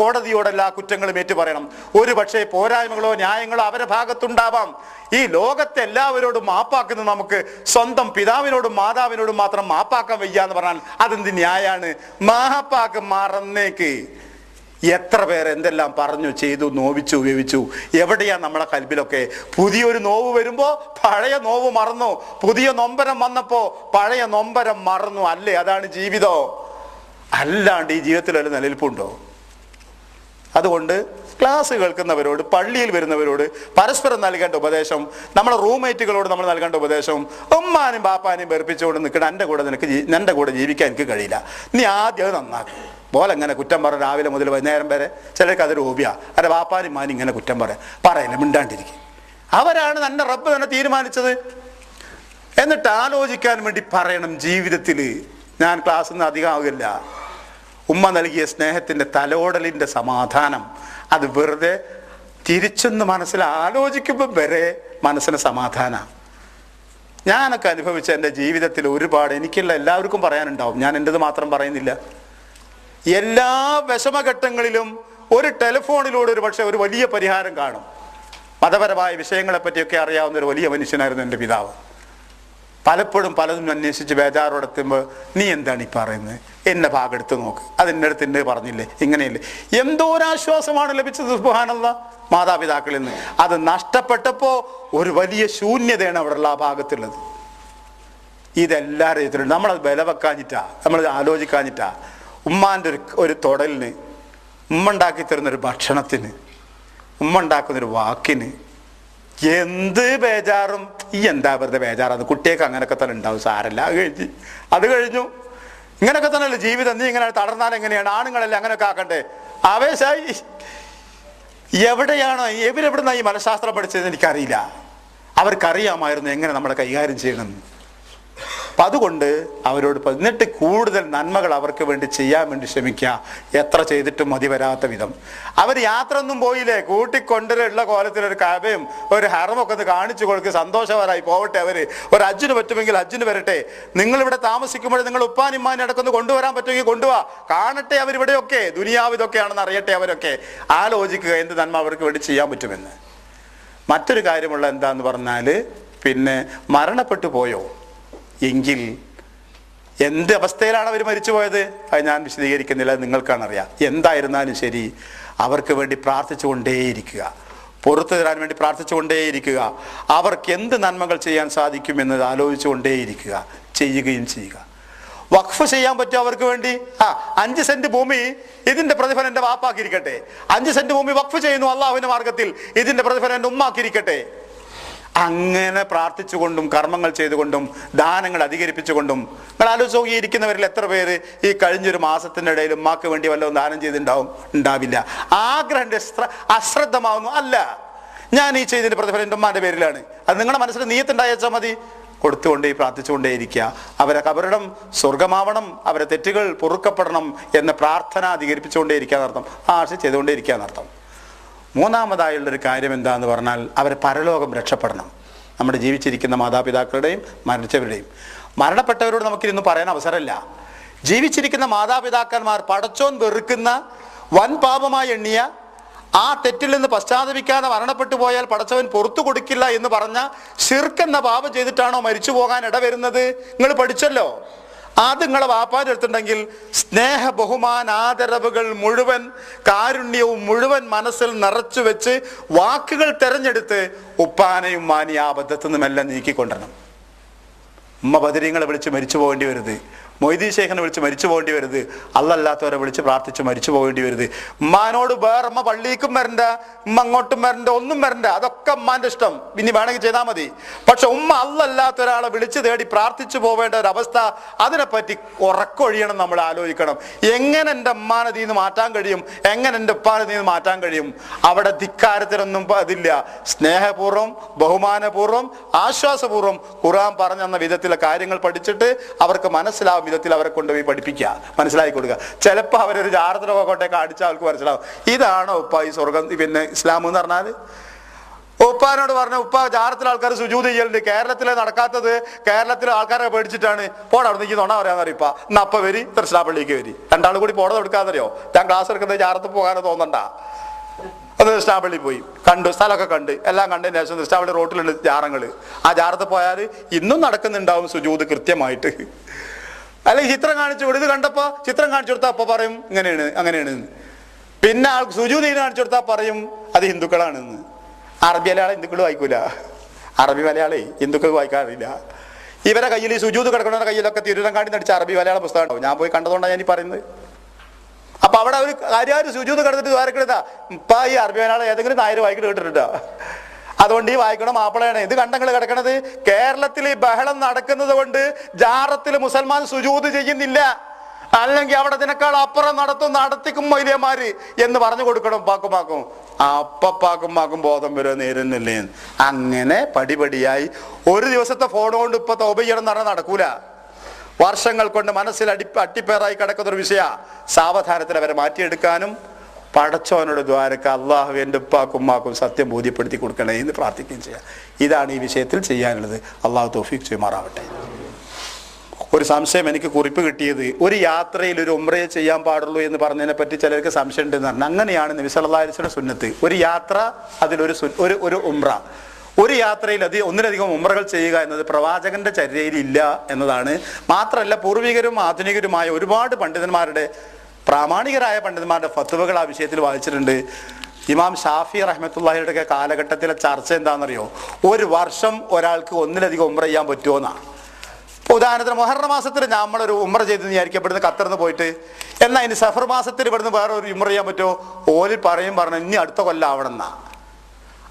കോടതിയോടെല്ലാ കുറ്റങ്ങളും ഏറ്റു പറയണം. ഒരു പക്ഷേ പോരായ്മകളോ ന്യായങ്ങളോ അവരുടെ ഭാഗത്തുണ്ടാവാം. ഈ ലോകത്തെ എല്ലാവരോടും മാപ്പാക്കുന്ന നമുക്ക് സ്വന്തം പിതാവിനോടും മാതാവിനോടും മാത്രം മാപ്പാക്കാൻ വയ്യ എന്ന് പറഞ്ഞാൽ അതെന്ത് ന്യായാണ്? മാപ്പാക്ക് മറന്നേക്ക്. എത്ര പേർ എന്തെല്ലാം പറഞ്ഞു ചെയ്തു, നോവിച്ചു, ഉപയോഗിച്ചു. എവിടെയാ നമ്മളെ കൽബിലൊക്കെ? പുതിയൊരു നോവ് വരുമ്പോ പഴയ നോവ് മറന്നു, പുതിയ നൊമ്പരം വന്നപ്പോ പഴയ നൊമ്പരം മറന്നു. അല്ലേ? അതാണ് ജീവിതം. അല്ലാണ്ട് ഈ ജീവിതത്തിൽ ഒരു നിലനിൽപ്പുണ്ടോ? അതുകൊണ്ട് ക്ലാസ് കേൾക്കുന്നവരോട്, പള്ളിയിൽ വരുന്നവരോട് പരസ്പരം നൽകേണ്ട ഉപദേശം, നമ്മളെ റൂംമേറ്റുകളോട് നമ്മൾ നൽകേണ്ട ഉപദേശം, ഉമ്മാനും ബാപ്പാനും വെറുപ്പിച്ചുകൊണ്ട് നിൽക്കണം. എൻ്റെ കൂടെ ജീവിക്കാൻ എനിക്ക് കഴിയില്ല, നീ ആദ്യം അത് നന്നാക്കും. പോലെ എങ്ങനെ കുറ്റം പറ രാവിലെ മുതൽ വൈകുന്നേരം വരെ. ചിലർക്ക് അതൊരു ഹോബിയാ. അല്ല, ബാപ്പാനും മാനും ഇങ്ങനെ കുറ്റം പറയില്ല, മിണ്ടാണ്ടിരിക്കും. അവരാണ് തന്നെ റബ്ബ് തന്നെ തീരുമാനിച്ചത്. എന്നിട്ട് ആലോചിക്കാൻ വേണ്ടി പറയണം. ജീവിതത്തിൽ ഞാൻ ക്ലാസ്സിൽ നിന്ന് അധികം ആകില്ല. ഉമ്മ നൽകിയ സ്നേഹത്തിൻ്റെ തലോടലിൻ്റെ സമാധാനം അത് വെറുതെ തിരിച്ചൊന്ന് മനസ്സിൽ ആലോചിക്കുമ്പോൾ വരെ മനസ്സിന് സമാധാനം. ഞാനൊക്കെ അനുഭവിച്ച എൻ്റെ ജീവിതത്തിൽ ഒരുപാട്, എനിക്കുള്ള എല്ലാവർക്കും പറയാനുണ്ടാവും, ഞാൻ എൻ്റെത് മാത്രം പറയുന്നില്ല. എല്ലാ വിഷമഘട്ടങ്ങളിലും ഒരു ടെലിഫോണിലൂടെ ഒരു പക്ഷേ ഒരു വലിയ പരിഹാരം കാണും. മതപരമായ വിഷയങ്ങളെ പറ്റിയൊക്കെ അറിയാവുന്ന ഒരു വലിയ മനുഷ്യനായിരുന്നു എൻ്റെ പിതാവ്. പലപ്പോഴും പലതും അന്വേഷിച്ച് ബേജാറോടെത്തുമ്പോൾ, നീ എന്താണ് ഈ പറയുന്നത്, എന്നെ ഭാഗം എടുത്ത് നോക്ക്, അതിൻ്റെ അടുത്ത് എന്നെ പറഞ്ഞില്ലേ, ഇങ്ങനെയല്ലേ. എന്തോ ഒരാശ്വാസമാണ് ലഭിച്ചത് സുബ്ഹാനല്ലാഹ് മാതാപിതാക്കളിൽ നിന്ന്. അത് നഷ്ടപ്പെട്ടപ്പോൾ ഒരു വലിയ ശൂന്യതയാണ് അവിടെയുള്ള ആ ഭാഗത്തുള്ളത്. ഇതെല്ലാവരും എത്തിയിട്ടുണ്ട്. നമ്മളത് ബലവെക്കാഞ്ഞിട്ടാ, നമ്മളത് ആലോചിക്കാഞ്ഞിട്ടാ. ഉമ്മാൻ്റെ ഒരു തൊടലിന്, ഉമ്മ ഉണ്ടാക്കി തരുന്നൊരു ഭക്ഷണത്തിന്, ഉമ്മ ഉണ്ടാക്കുന്നൊരു വാക്കിന് എന്ത് ബേജാറും. ഈ എന്താ വെറുതെ ബേജാറാണ്? കുട്ടിയൊക്കെ അങ്ങനെയൊക്കെ തന്നെ ഉണ്ടാവും, സാരല്ല, അത് കഴിഞ്ഞു. ഇങ്ങനെയൊക്കെ തന്നെയല്ലേ ജീവിതം. നീ ഇങ്ങനെ തളർന്നാൽ എങ്ങനെയാണ്? ആണുങ്ങളല്ലേ അങ്ങനെയൊക്കെ ആക്കണ്ടേ? ആവേശായി. എവിടെയാണോ ഇവരെവിടുന്ന ഈ മനഃശാസ്ത്രം പഠിച്ചതെന്ന് എനിക്കറിയില്ല. അവർക്കറിയാമായിരുന്നു എങ്ങനെ നമ്മളെ കൈകാര്യം ചെയ്യണമെന്ന്. അപ്പം അതുകൊണ്ട് അവരോട് എന്നിട്ട് കൂടുതൽ നന്മകൾ അവർക്ക് വേണ്ടി ചെയ്യാൻ വേണ്ടി ശ്രമിക്കുക. എത്ര ചെയ്തിട്ടും മതി വരാത്ത വിധം. അവർ യാത്ര ഒന്നും പോയില്ലേ, കൂട്ടിക്കൊണ്ടുള്ള കോലത്തിലൊരു കഅബയും ഒരു ഹറമൊക്കെ ഒന്ന് കാണിച്ചു കൊടുക്കുക, സന്തോഷവരായി പോവട്ടെ. അവർ ഒരു ഹജ്ജിന് പറ്റുമെങ്കിൽ ഹജ്ജിന് വരട്ടെ. നിങ്ങളിവിടെ താമസിക്കുമ്പോൾ നിങ്ങൾ ഉപ്പാനിമ്മാനെ ഇടക്കൊന്ന് കൊണ്ടുവരാൻ പറ്റുമെങ്കിൽ കൊണ്ടുപോവാ, കാണട്ടെ അവരിവിടെയൊക്കെ. ദുനിയാവ് ഇതൊക്കെയാണെന്ന് അറിയട്ടെ അവരൊക്കെ. ആലോചിക്കുക എന്ത് നന്മ അവർക്ക് വേണ്ടി ചെയ്യാൻ പറ്റുമെന്ന്. മറ്റൊരു കാര്യമുള്ള എന്താന്ന് പറഞ്ഞാൽ, പിന്നെ മരണപ്പെട്ടു പോയോ എങ്കിൽ എന്ത് അവസ്ഥയിലാണ് അവർ മരിച്ചു പോയത് അത് ഞാൻ വിശദീകരിക്കുന്നില്ല, നിങ്ങൾക്കാണറിയാം. എന്തായിരുന്നാലും ശരി, അവർക്ക് വേണ്ടി പ്രാർത്ഥിച്ചു കൊണ്ടേയിരിക്കുക, പുറത്തു തരാൻ വേണ്ടി പ്രാർത്ഥിച്ചു കൊണ്ടേയിരിക്കുക. അവർക്ക് എന്ത് നന്മകൾ ചെയ്യാൻ സാധിക്കുമെന്നത് ആലോചിച്ചു കൊണ്ടേയിരിക്കുക, ചെയ്യുകയും ചെയ്യുക. വഖഫ് ചെയ്യാൻ പറ്റും അവർക്ക് വേണ്ടി. 5 സെന്റ് ഭൂമി, ഇതിന്റെ പ്രതിഫലം എൻ്റെ വാപ്പാക്കിയിരിക്കട്ടെ. 5 സെന്റ് ഭൂമി വഖഫ് ചെയ്യുന്നു അള്ളാഹുവിന്റെ മാർഗത്തിൽ, ഇതിന്റെ പ്രതിഫലം എൻ്റെ ഉമ്മാക്കിയിരിക്കട്ടെ. അങ്ങനെ പ്രാർത്ഥിച്ചുകൊണ്ടും കർമ്മങ്ങൾ ചെയ്തുകൊണ്ടും ദാനങ്ങൾ അധികരിപ്പിച്ചുകൊണ്ടും. നിങ്ങൾ ആലോചിച്ച് നോക്കിയിരിക്കുന്നവരിൽ എത്ര പേര് ഈ കഴിഞ്ഞൊരു മാസത്തിൻ്റെ ഇടയിൽ ഉമ്മാക്ക് വേണ്ടി വല്ലതും ദാനം ചെയ്തിട്ടുണ്ടാവും? ഉണ്ടാവില്ല. ആഗ്രഹം അശ്രദ്ധമാവുന്നു. അല്ല, ഞാൻ ഈ ചെയ്തതിൻ്റെ പ്രതിഫലം എൻ്റെ ഉമ്മാൻ്റെ പേരിലാണ്. അത് നിങ്ങളുടെ മനസ്സിൽ നീയത്തുണ്ടായാച്ചാൽ മതി. കൊടുത്തുകൊണ്ടേ പ്രാർത്ഥിച്ചുകൊണ്ടേയിരിക്കുക. അവരെ കബറിടം സ്വർഗമാവണം, അവരെ തെറ്റുകൾ പൊറുക്കപ്പെടണം എന്ന പ്രാർത്ഥന അധികരിപ്പിച്ചുകൊണ്ടേയിരിക്കാന്നർത്ഥം. ആശ ചെയ്തുകൊണ്ടേയിരിക്കാന്നർത്ഥം. മൂന്നാമതായുള്ളൊരു കാര്യം എന്താന്ന് പറഞ്ഞാൽ, അവരെ പരലോകം രക്ഷപ്പെടണം. നമ്മുടെ ജീവിച്ചിരിക്കുന്ന മാതാപിതാക്കളുടെയും മരിച്ചവരുടെയും. മരണപ്പെട്ടവരോട് നമുക്കിന്ന് പറയാൻ അവസരമില്ല. ജീവിച്ചിരിക്കുന്ന മാതാപിതാക്കന്മാർ പടച്ചോൻ വെറുക്കുന്ന വൻ പാപമായി എണ്ണിയ ആ തെറ്റിൽ നിന്ന് പശ്ചാത്തപിക്കാതെ മരണപ്പെട്ടു പോയാൽ പടച്ചവൻ പുറത്തു കൊടുക്കില്ല എന്ന് പറഞ്ഞ ശിർക്ക് എന്ന പാപം ചെയ്തിട്ടാണോ മരിച്ചു പോകാൻ ഇടവരുന്നത്? നിങ്ങൾ പഠിച്ചല്ലോ. അത് നിങ്ങളെ വാപ്പാൻ്റെ അടുത്തുണ്ടെങ്കിൽ സ്നേഹ ബഹുമാന ആദരവുകൾ മുഴുവൻ, കാരുണ്യവും മുഴുവൻ മനസ്സിൽ നിറച്ചു വെച്ച് വാക്കുകൾ തെരഞ്ഞെടുത്ത് ഉപ്പാനെയും മാനി ആ അബദ്ധത്തിൽ നിന്നുമെല്ലാം നീക്കിക്കൊണ്ടിരണം. ഉമ്മ ബദരീങ്ങളെ വിളിച്ച് മരിച്ചു പോകേണ്ടി വരുത്, മൊയ്തീൻ ശേഖനെ വിളിച്ച് മരിച്ചു പോകേണ്ടി വരുത്, അല്ലല്ലാത്തവരെ വിളിച്ച് പ്രാർത്ഥിച്ച് മരിച്ചു പോകേണ്ടി വരുത്. ഉമ്മാനോട് വേറെ ഉമ്മ പള്ളിക്കും വരണ്ട, ഉമ്മ അങ്ങോട്ടും വരണ്ട, ഒന്നും വരണ്ട, അതൊക്കെ ഉമ്മാൻ്റെ ഇഷ്ടം, ഇനി വേണമെങ്കിൽ ചെയ്താൽ മതി. പക്ഷെ ഉമ്മ അല്ലല്ലാത്ത ഒരാളെ വിളിച്ചു തേടി പ്രാർത്ഥിച്ചു പോവേണ്ട ഒരവസ്ഥ, അതിനെപ്പറ്റി ഉറക്കൊഴിയണം. നമ്മൾ ആലോചിക്കണം, എങ്ങനെ എൻ്റെ ഉമ്മാനെ നീന്ന് മാറ്റാൻ കഴിയും, എങ്ങനെ എൻ്റെ ഉപ്പാനെ നീന്ന് മാറ്റാൻ കഴിയും? അവിടെ ധിക്കാരത്തിനൊന്നും അതില്ല. സ്നേഹപൂർവ്വം, ബഹുമാനപൂർവ്വം, ആശ്വാസപൂർവ്വം ഖുർആൻ പറഞ്ഞെന്ന വിധത്തിലെ കാര്യങ്ങൾ പഠിച്ചിട്ട് അവർക്ക് മനസ്സിലാവും വിധത്തിൽ അവരെ കൊണ്ടുപോയി പഠിപ്പിക്കുക, മനസ്സിലാക്കി കൊടുക്കുക. ചിലപ്പോൾ അവരൊരു ജാറത്തിലൊക്കെ കൊണ്ടേക്ക് അടിച്ചാൽ അവർക്ക് മനസ്സിലാവും, ഇതാണോ ഉപ്പ ഈ സ്വർഗം, പിന്നെ ഇസ്ലാം എന്ന് പറഞ്ഞാൽ. ഉപ്പാനോട് പറഞ്ഞു, ഉപ്പ ജാറത്തിലെ ആൾക്കാർ സുജൂദ് ചെയ്യലുണ്ട്, കേരളത്തിലെ നടക്കാത്തത് കേരളത്തിലെ ആൾക്കാരെ പേടിച്ചിട്ടാണ്. പോടാ അവിടെ നിന്ന് തൊണ പറയാന്നറിയ. ഇപ്പ ഇന്ന് അപ്പ വരി തൃശ്ശാപ്പള്ളിക്ക് വരി, രണ്ടാളും കൂടി പോണത് എടുക്കാന്നറിയോ? ഞാൻ ക്ലാസ് എടുക്കുന്നത് ജാറത്ത് പോകാനോ തോന്നണ്ട. അത് തൃശ്ശാപ്പള്ളി പോയി കണ്ടു, സ്ഥലമൊക്കെ കണ്ട് എല്ലാം കണ്ടതിന് ശേഷം തൃശ്ശാപ്പള്ളി റോട്ടിലുണ്ട് ജാറങ്ങൾ. ആ ജാറത്ത് പോയാൽ ഇന്നും നടക്കുന്നുണ്ടാവും സുജൂദ് കൃത്യമായിട്ട്. അല്ലെങ്കിൽ ചിത്രം കാണിച്ചു കൊടുത്ത് കണ്ടപ്പോ ചിത്രം കാണിച്ചു കൊടുത്താൽ അപ്പൊ പറയും ഇങ്ങനെയാണ് അങ്ങനെയാണ്. പിന്നെ ആൾ സുജൂദ് കാണിച്ചു കൊടുത്താൽ പറയും അത് ഹിന്ദുക്കളാണെന്ന്. അറബി മലയാളം ഹിന്ദുക്കൾ വായിക്കൂല, അറബി മലയാളേ ഹിന്ദുക്കൾ വായിക്കാറില്ല. ഇവരെ കയ്യിൽ ഈ സുജൂദ് കിടക്കുന്നവരുടെ കയ്യിലൊക്കെ തിരുവരങ്ങാടി നടിച്ച അറബി മലയാളം പുസ്തകം ഉണ്ടാവും. ഞാൻ പോയി കണ്ടതുകൊണ്ടാണ് ഞാൻ ഈ പറയുന്നത്. അപ്പൊ അവിടെ ഒരു കാര്യമായിട്ട് സുജൂദ് കിടന്നിട്ട് വായിക്കണതാ. ഇപ്പൊ ഈ അറബി മലയാളം ഏതെങ്കിലും നായർ വായിക്കിട്ട് കേട്ടിട്ടുണ്ടോ? അതുകൊണ്ട് ഈ വായിക്കണം മാപ്പിളയാണ്. ഇത് കണ്ടങ്ങൾ കിടക്കണത് കേരളത്തിൽ ഈ ബഹളം നടക്കുന്നത് കൊണ്ട് ജാറത്തിൽ മുസൽമാൻ സുജൂദ് ചെയ്യുന്നില്ല, അല്ലെങ്കിൽ അവിടെ ഇതിനേക്കാൾ അപ്പുറം നടത്തിക്കും മൊയ്ലിയന്മാര് എന്ന് പറഞ്ഞു കൊടുക്കണം പാക്കുമാക്കും. അപ്പാക്കും ബോധം വരെ നേരുന്നില്ലേ. അങ്ങനെ പടിപടിയായി ഒരു ദിവസത്തെ ഫോൺ കൊണ്ട് ഇപ്പൊ തൗബ ചെയ്യണം എന്ന് പറഞ്ഞാൽ നടക്കൂല. വർഷങ്ങൾ കൊണ്ട് മനസ്സിൽ അട്ടിപ്പേറായി കിടക്കുന്നൊരു വിഷയ. സാവധാനത്തിൽ അവരെ മാറ്റിയെടുക്കാനും പടച്ചവനോട് ദ്വാരക്ക അള്ളാഹു എൻ്റെ ഉപ്പാക്കും സത്യം ബോധ്യപ്പെടുത്തി കൊടുക്കണേ എന്ന് പ്രാർത്ഥിക്കുകയും ചെയ്യാം. ഇതാണ് ഈ വിഷയത്തിൽ ചെയ്യാനുള്ളത്. അള്ളാഹു തൗഫീഖ് ചെയ്യുമാറാവട്ടെ. ഒരു സംശയം എനിക്ക് കുറിപ്പ് കിട്ടിയത്, ഒരു യാത്രയിൽ ഒരു ഉംറയെ ചെയ്യാൻ പാടുള്ളൂ എന്ന് പറഞ്ഞതിനെ പറ്റി ചിലർക്ക് സംശയം ഉണ്ടെന്ന് പറഞ്ഞു. അങ്ങനെയാണ് നബി സല്ലല്ലാഹു അലൈഹി വസല്ലം സുന്നത്ത്. ഒരു യാത്ര, അതിലൊരു ഒരു ഉംറ. ഒരു യാത്രയിൽ ഒന്നിലധികം ഉംറകൾ ചെയ്യുക എന്നത് പ്രവാചകന്റെ ചര്യയിൽ ഇല്ല എന്നതാണ്. മാത്രമല്ല പൂർവികരും ആധുനികരുമായ ഒരുപാട് പണ്ഡിതന്മാരുടെ, പ്രാമാണികരായ പണ്ഡിതന്മാരുടെ ഫത്വകൾ ആ വിഷയത്തിൽ വായിച്ചിട്ടുണ്ട്. ഇമാം ഷാഫി റഹ്മത്തുള്ളാഹിയുടെ ഒക്കെ കാലഘട്ടത്തിലെ ചർച്ച എന്താണെന്നറിയോ? ഒരു വർഷം ഒരാൾക്ക് ഒന്നിലധികം ഉംറ ചെയ്യാൻ പറ്റുമോ എന്നാ. ഉദാഹരണത്തിന് മുഹറം മാസത്തിൽ നമ്മളൊരു ഉംറ ചെയ്ത് വിചാരിക്കപ്പെടുന്ന ഖത്തറിന്ന് പോയിട്ട്, എന്നാൽ ഇനി സഫർ മാസത്തിൽ ഇവിടുന്ന് വേറെ ഒരു ഉംറ ചെയ്യാൻ പറ്റുമോ? ഓലിൽ പറഞ്ഞു ഇനി അടുത്ത കൊല്ലം ആവണം എന്നാ.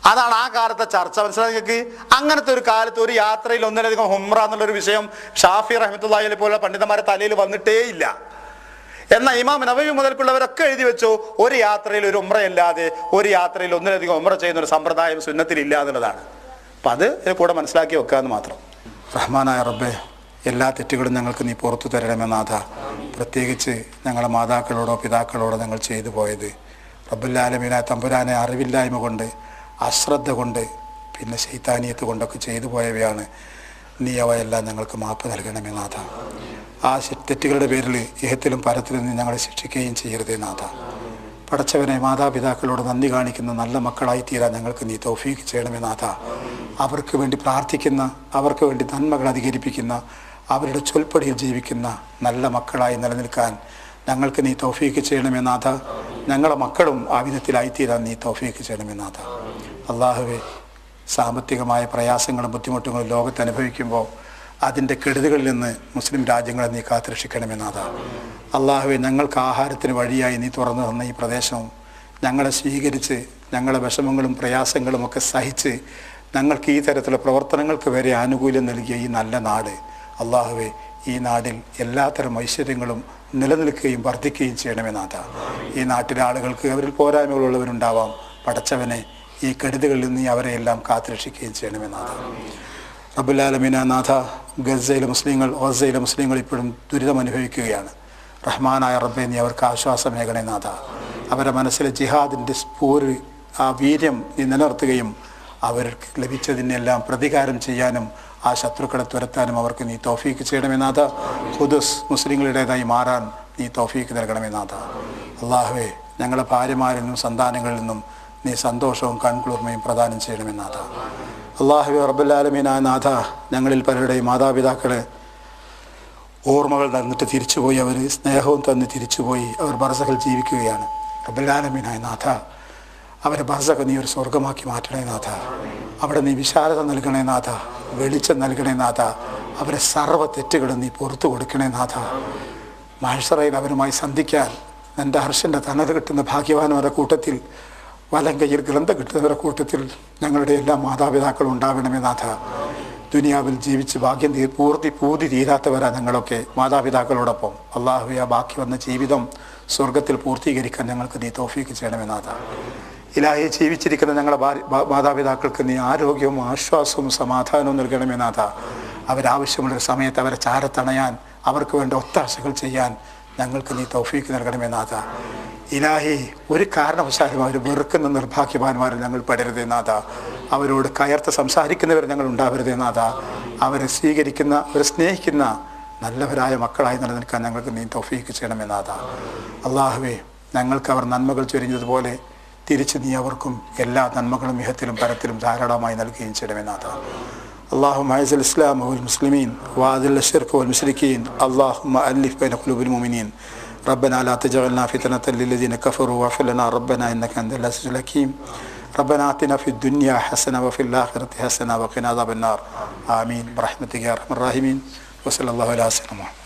അതാണ് ആ കാലത്തെ ചർച്ച. മനസ്സിലാക്കി. അങ്ങനത്തെ ഒരു കാലത്ത് ഒരു യാത്രയിൽ ഒന്നിലധികം ഉംറ എന്നുള്ളൊരു വിഷയം ഷാഫി റഹ്മത്തുള്ളാഹി പോലുള്ള പണ്ഡിതന്മാരെ തലയിൽ വന്നിട്ടേ ഇല്ല. എന്നാൽ ഇമാം നവവി മുതൽക്കുള്ളവരൊക്കെ എഴുതി വെച്ചു, ഒരു യാത്രയിൽ ഒരു ഉംറയല്ലാതെ ഒരു യാത്രയിൽ ഒന്നിലധികം ഉംറ ചെയ്യുന്ന ഒരു സമ്പ്രദായം സുന്നത്തിൽ ഇല്ല എന്നുള്ളതാണ്. അപ്പം അത് കൂടെ മനസ്സിലാക്കി വെക്കാമെന്ന് മാത്രം. റഹ്മാനായ റബ്ബേ, എല്ലാ തെറ്റുകളും ഞങ്ങൾക്ക് നീ പുറത്തു തരണമെന്നാഥ. പ്രത്യേകിച്ച് ഞങ്ങളുടെ മാതാക്കളോടോ പിതാക്കളോടോ ഞങ്ങൾ ചെയ്തു പോയത് റബ്ബുൽ ആലമീനായ തമ്പുരാനെ അറിവില്ലായ്മ കൊണ്ട്, അശ്രദ്ധ കൊണ്ട്, പിന്നെ ശൈത്താനിയത്ത് കൊണ്ടൊക്കെ ചെയ്തു പോയവയാണ്. നീ അവയെല്ലാം ഞങ്ങൾക്ക് മാപ്പ് നൽകണമേ നാഥ. ആ തെറ്റുകളുടെ പേരിൽ ഇഹത്തിലും പരത്തിലും നീ ഞങ്ങളെ ശിക്ഷിക്കുകയും ചെയ്യരുതേ നാഥ. പടച്ചവനെ, മാതാപിതാക്കളോട് നന്ദി കാണിക്കുന്ന നല്ല മക്കളായി തീരാൻ ഞങ്ങൾക്ക് നീ തൗഫീഖ് ചെയ്യണമേ നാഥ. അവർക്ക് വേണ്ടി പ്രാർത്ഥിക്കുന്ന, അവർക്ക് വേണ്ടി നന്മകൾ അധികരിപ്പിക്കുന്ന, അവരുടെ ചൊൽപ്പടിയിൽ ജീവിക്കുന്ന നല്ല മക്കളായി നിലനിൽക്കാൻ ഞങ്ങൾക്ക് നീ തൗഫീഖ് ചെയ്യണമേ നാഥ. ഞങ്ങളെ മക്കളും ആ വിധത്തിലായിത്തീരാൻ നീ തൗഫീഖ് ചെയ്യണമേ നാഥ. അള്ളാഹുവേ, സാമ്പത്തികമായ പ്രയാസങ്ങളും ബുദ്ധിമുട്ടുകളും ലോകത്ത് അനുഭവിക്കുമ്പോൾ അതിൻ്റെ കെടുതികളിൽ നിന്ന് മുസ്ലിം രാജ്യങ്ങളെ നീ കാത്തുരക്ഷിക്കണമേ നാഥ. അള്ളാഹുവേ, ഞങ്ങൾക്ക് ആഹാരത്തിന് വഴിയായി നീ തുറന്നു തന്ന ഈ പ്രദേശവും ഞങ്ങളെ സ്വീകരിച്ച് ഞങ്ങളെ വിഷമങ്ങളും പ്രയാസങ്ങളും ഒക്കെ സഹിച്ച് ഞങ്ങൾക്ക് ഈ തരത്തിലുള്ള പ്രവർത്തനങ്ങൾക്ക് വരെ ആനുകൂല്യം നൽകിയ ഈ നല്ല നാട്, അള്ളാഹുവേ, ഈ നാടിൽ എല്ലാത്തരം ഐശ്വര്യങ്ങളും നിലനിൽക്കുകയും വർദ്ധിക്കുകയും ചെയ്യണമേ നാഥ. ഈ നാട്ടിലെ ആളുകൾക്ക് അവരിൽ പോരായ്മകളുള്ളവരുണ്ടാവാം. പടച്ചവനെ, ഈ കെടുതികളിൽ നീ അവരെയെല്ലാം കാത്തുരക്ഷിക്കുകയും ചെയ്യണമേ നാഥ. റബ്ബുൽ ആലമീൻ നാഥ, ഗസയിലെ മുസ്ലിങ്ങൾ ഇപ്പോഴും ദുരിതം അനുഭവിക്കുകയാണ്. റഹ്മാനായ റബ്ബെ, നീ അവർക്ക് ആശ്വാസമേകണേ നാഥ. അവരുടെ മനസ്സിലെ ജിഹാദിൻ്റെ സ്ഫൂര്, ആ വീര്യം നീ നിലനിർത്തുകയും അവർക്ക് ലഭിച്ചതിനെല്ലാം പ്രതികാരം ചെയ്യാനും ആ ശത്രുക്കളെ തുരത്താനും അവർക്ക് നീ തൗഫീക്ക് ചെയ്യണമേ നാഥ. ഖുദ്സ് മുസ്ലിങ്ങളുടേതായി മാറാൻ നീ തൗഫീക്ക് നൽകണമേ നാഥ. അള്ളാഹുവേ, ഞങ്ങളുടെ ഭാര്യമാരിൽ നിന്നും സന്താനങ്ങളിൽ നിന്നും നീ സന്തോഷവും കൺകുളിർമയും പ്രദാനം ചെയ്യണമേ നാഥ. അള്ളാഹുവേ റബ്ബുൽ ആലമീനായ നാഥ, ഞങ്ങളിൽ പലരുടെയും മാതാപിതാക്കളെ ഓർമ്മകൾ തന്നിട്ട് തിരിച്ചുപോയി, അവർ സ്നേഹവും തന്ന് തിരിച്ചുപോയി, അവർ ബർസഖിൽ ജീവിക്കുകയാണ്. റബ്ബുൽ ആലമീനായ നാഥ, അവരെ ബർസഖ് നീ ഒരു സ്വർഗമാക്കി മാറ്റണേ നാഥ. അവിടെ നീ വിശാലത നൽകണേ നാഥ, വെളിച്ചം നൽകണേ നാഥ. അവരെ സർവ്വ തെറ്റുകളും നീ പുറത്തു കൊടുക്കണേ നാഥ. മഹ്ശറയിൽ അവരുമായി സന്ധിക്കാൻ എൻ്റെ അർശൻ്റെ തണൽ കിട്ടുന്ന ഭാഗ്യവാന്മാരുടെ കൂട്ടത്തിൽ, വലം കയ്യിൽ ഗ്രന്ഥം കിട്ടുന്നവരുടെ കൂട്ടത്തിൽ ഞങ്ങളുടെ എല്ലാ മാതാപിതാക്കളും ഉണ്ടാവണമേ നാഥ. ദുനിയാവിൽ ജീവിച്ച് ഭാഗ്യം പൂതി തീരാത്തവരാ ഞങ്ങളൊക്കെ മാതാപിതാക്കളോടൊപ്പം. അള്ളാഹുവേ, ആ ബാക്കി വന്ന ജീവിതം സ്വർഗത്തിൽ പൂർത്തീകരിക്കാൻ ഞങ്ങൾക്ക് നീ തൗഫീക്ക് ചെയ്യണമേ നാഥ. ഇലാഹി, ജീവിച്ചിരിക്കുന്ന ഞങ്ങളുടെ മാതാപിതാക്കൾക്ക് നീ ആരോഗ്യവും ആശ്വാസവും സമാധാനവും നൽകണമേ നാഥ. അവരാവശ്യമുള്ളൊരു സമയത്ത് അവരെ ചാരത്തണയാൻ, അവർക്ക് വേണ്ട ഒത്താശകൾ ചെയ്യാൻ ഞങ്ങൾക്ക് നീ തൗഫീക്ക് നൽകണമേ നാഥ. ഇലാഹി, ഒരു കാരണവശാലും അവർ വെറുക്കുന്ന നിർഭാഗ്യവാന്മാരിൽ ഞങ്ങൾ പെടരുതേ നാഥ. അവരോട് കയർത്ത് സംസാരിക്കുന്നവർ ഞങ്ങൾ ഉണ്ടാവരുതേ നാഥ. അവരെ സ്വീകരിക്കുന്ന, അവരെ സ്നേഹിക്കുന്ന നല്ലവരായ മക്കളായി നിലനിൽക്കാൻ ഞങ്ങൾക്ക് നീ തൗഫീക്ക് ചെയ്യണമേ നാഥ. അള്ളാഹുവേ, ഞങ്ങൾക്ക് അവർ നന്മകൾ ചൊരിഞ്ഞതുപോലെ തിരിച്ച് നീ അവർക്കും എല്ലാ നന്മകളും ഇഹത്തിലും പരത്തിലും ധാരാളമായി നൽകുകയും ചെയ്യണമേ നാഥ. اللهم اعز الاسلام والمسلمين واذل الشرك والمشركين اللهم الف بين قلوب المؤمنين ربنا لا تجعلنا فتنة للذين كفروا واغفر لنا ربنا انك انت العزيز الحكيم ربنا آتنا في الدنيا حسنة وفي الآخرة حسنة وقنا عذاب النار آمين برحمتك يا أرحم الراحمين وصلى الله على سيدنا محمد.